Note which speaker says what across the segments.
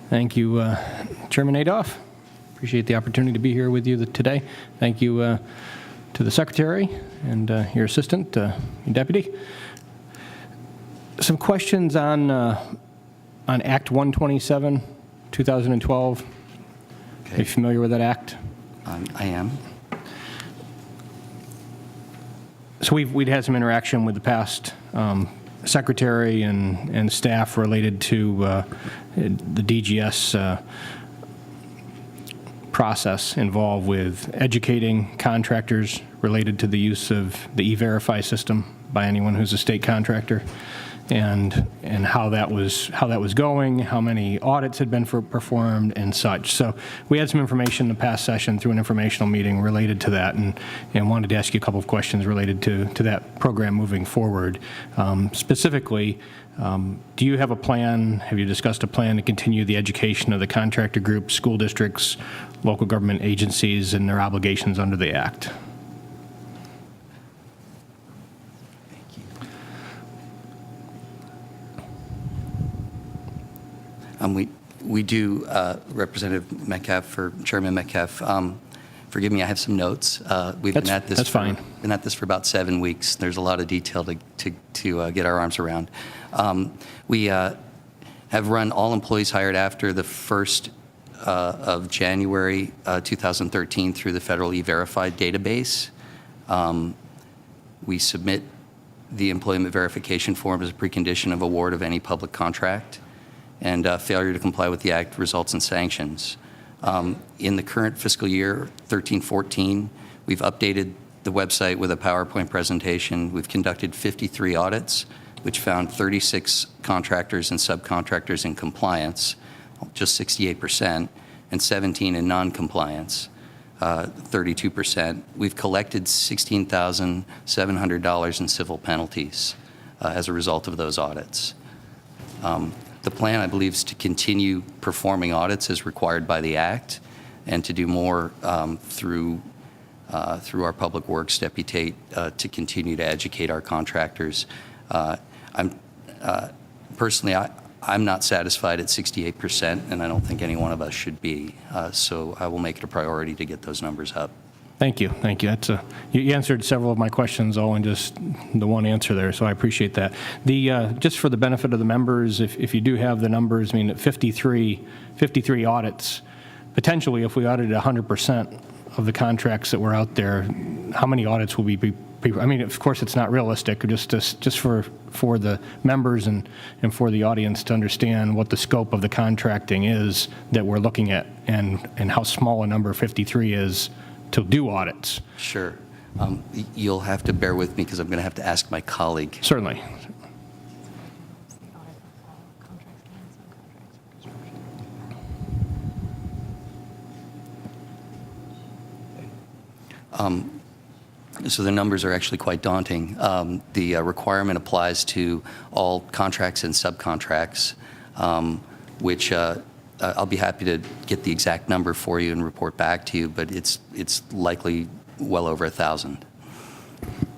Speaker 1: Thank you, Chairman Adolph. Appreciate the opportunity to be here with you today. Thank you to the Secretary and your assistant, your deputy. Some questions on Act 127, 2012.
Speaker 2: Okay.
Speaker 1: Are you familiar with that act?
Speaker 2: I am.
Speaker 1: So we'd had some interaction with the past secretary and staff related to the DGS process involved with educating contractors related to the use of the E-Verify system by anyone who's a state contractor, and how that was going, how many audits had been performed, and such. So we had some information in the past session through an informational meeting related to that, and wanted to ask you a couple of questions related to that program moving forward. Specifically, do you have a plan? Have you discussed a plan to continue the education of the contractor groups, school districts, local government agencies, and their obligations under the Act?
Speaker 2: We do, Representative Metcalfe or Chairman Metcalfe. Forgive me, I have some notes. We've been at this.
Speaker 1: That's fine.
Speaker 2: Been at this for about 7 weeks. There's a lot of detail to get our arms around. We have run all employees hired after the 1st of January 2013 through the federal E-Verify database. We submit the employment verification form as a precondition of award of any public contract, and failure to comply with the Act results in sanctions. In the current fiscal year, 13-14, we've updated the website with a PowerPoint presentation. We've conducted 53 audits, which found 36 contractors and subcontractors in compliance, just 68%, and 17 in non-compliance, 32%. We've collected $16,700 in civil penalties as a result of those audits. The plan, I believe, is to continue performing audits as required by the Act, and to do more through our Public Works deputate to continue to educate our contractors. Personally, I'm not satisfied at 68%, and I don't think any one of us should be. So I will make it a priority to get those numbers up.
Speaker 1: Thank you. Thank you. That's you answered several of my questions all in just the one answer there, so I appreciate that. Just for the benefit of the members, if you do have the numbers, I mean, 53 audits, potentially if we audited 100% of the contracts that were out there, how many audits will we be? I mean, of course, it's not realistic. Just for the members and for the audience to understand what the scope of the contracting is that we're looking at, and how small a number 53 is to do audits.
Speaker 2: Sure. You'll have to bear with me because I'm going to have to ask my colleague.
Speaker 1: Certainly.
Speaker 2: So the numbers are actually quite daunting. The requirement applies to all contracts and subcontracts, which I'll be happy to get the exact number for you and report back to you, but it's likely well over 1,000.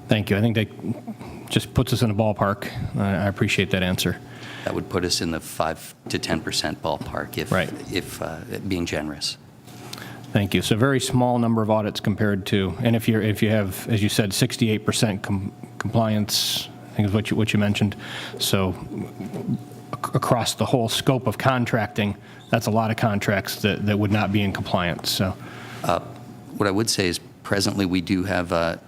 Speaker 1: Thank you. I think that just puts us in a ballpark. I appreciate that answer.
Speaker 2: That would put us in the 5 to 10% ballpark, if being generous.
Speaker 1: Thank you. So a very small number of audits compared to, and if you have, as you said, 68% compliance, I think is what you mentioned. So across the whole scope of contracting, that's a lot of contracts that would not be in compliance. So,
Speaker 2: what I would say is presently we do have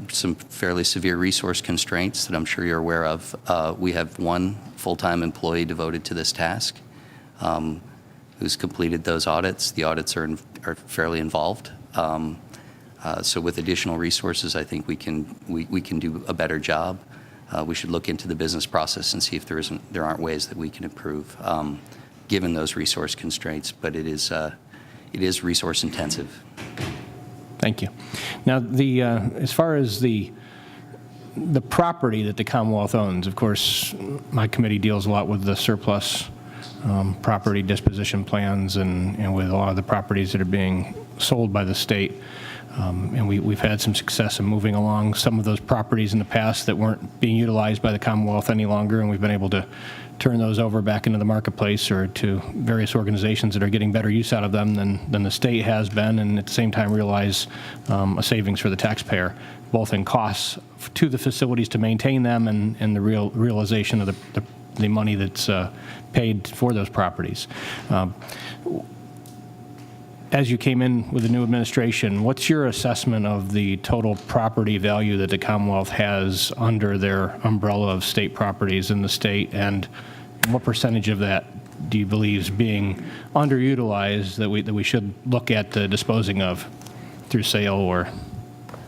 Speaker 2: some fairly severe resource constraints that I'm sure you're aware of. We have one full-time employee devoted to this task who's completed those audits. The audits are fairly involved. So with additional resources, I think we can do a better job. We should look into the business process and see if there aren't ways that we can improve, given those resource constraints. But it is resource intensive.
Speaker 1: Thank you. Now, as far as the property that the Commonwealth owns, of course, my committee deals a lot with the surplus property disposition plans and with a lot of the properties that are being sold by the state. And we've had some success in moving along some of those properties in the past that weren't being utilized by the Commonwealth any longer, and we've been able to turn those over back into the marketplace or to various organizations that are getting better use out of them than the state has been, and at the same time realize a savings for the taxpayer, both in costs to the facilities to maintain them and the realization of the money that's paid for those properties. As you came in with the new administration, what's your assessment of the total property value that the Commonwealth has under their umbrella of state properties in the state, and what percentage of that do you believe is being underutilized that we should look at disposing of through sale or?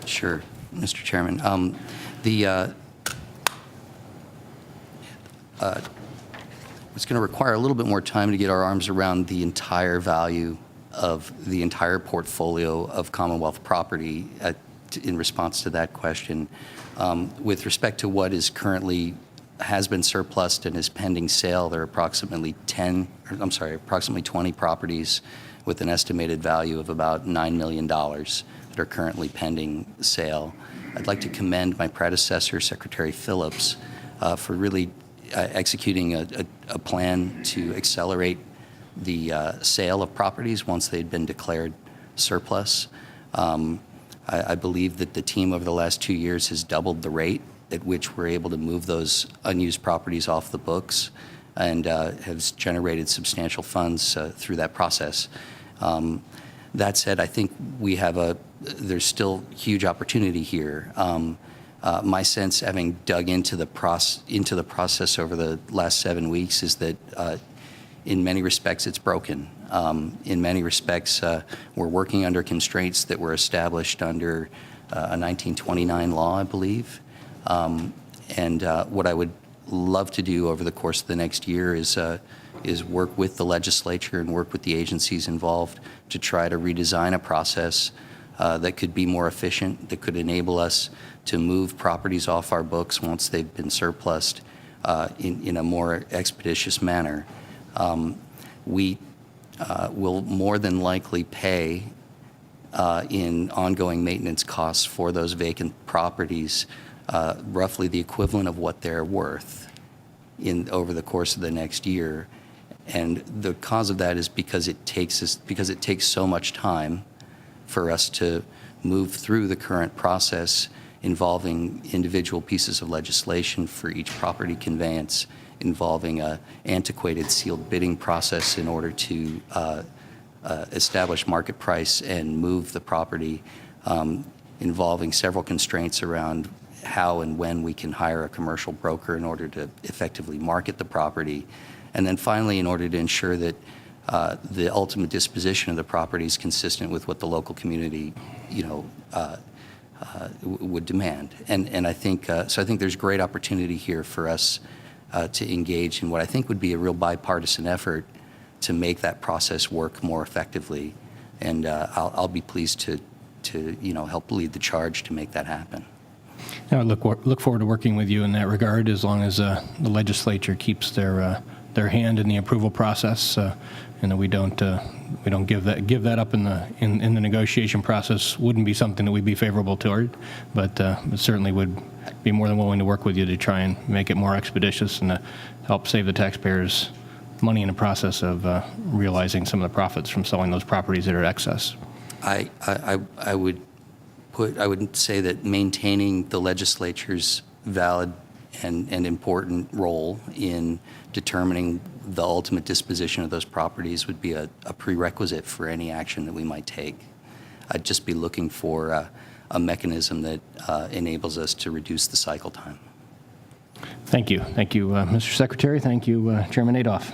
Speaker 2: Sure, Mr. Chairman. It's going to require a little bit more time to get our arms around the entire value of the entire portfolio of Commonwealth property in response to that question. With respect to what is currently has been surplused and is pending sale, there are approximately 20 properties with an estimated value of about $9 million that are currently pending sale. I'd like to commend my predecessor, Secretary Phillips, for really executing a plan to accelerate the sale of properties once they'd been declared surplus. I believe that the team over the last 2 years has doubled the rate at which we're able to move those unused properties off the books and has generated substantial funds through that process. That said, I think there's still huge opportunity here. My sense, having dug into the process over the last 7 weeks, is that in many respects it's broken. In many respects, we're working under constraints that were established under a 1929 law, I believe. And what I would love to do over the course of the next year is work with the legislature and work with the agencies involved to try to redesign a process that could be more efficient, that could enable us to move properties off our books once they've been surplused in a more expeditious manner. We will more than likely pay in ongoing maintenance costs for those vacant properties roughly the equivalent of what they're worth over the course of the next year. And the cause of that is because it takes so much time for us to move through the current process involving individual pieces of legislation for each property conveyance, involving an antiquated sealed bidding process in order to establish market price and move the property, involving several constraints around how and when we can hire a commercial broker in order to effectively market the property. And then finally, in order to ensure that the ultimate disposition of the property is consistent with what the local community, would demand. And I think so. I think there's great opportunity here for us to engage in what I think would be a real bipartisan effort to make that process work more effectively. And I'll be pleased to help lead the charge to make that happen.
Speaker 1: I look forward to working with you in that regard, as long as the legislature keeps their hand in the approval process, and that we don't give that up in the negotiation process. Wouldn't be something that we'd be favorable toward, but certainly would be more than willing to work with you to try and make it more expeditious and to help save the taxpayers money in the process of realizing some of the profits from selling those properties that are excess.
Speaker 2: I would say that maintaining the legislature's valid and important role in determining the ultimate disposition of those properties would be a prerequisite for any action that we might take. I'd just be looking for a mechanism that enables us to reduce the cycle time.
Speaker 1: Thank you. Thank you, Mr. Secretary. Thank you, Chairman Adolph.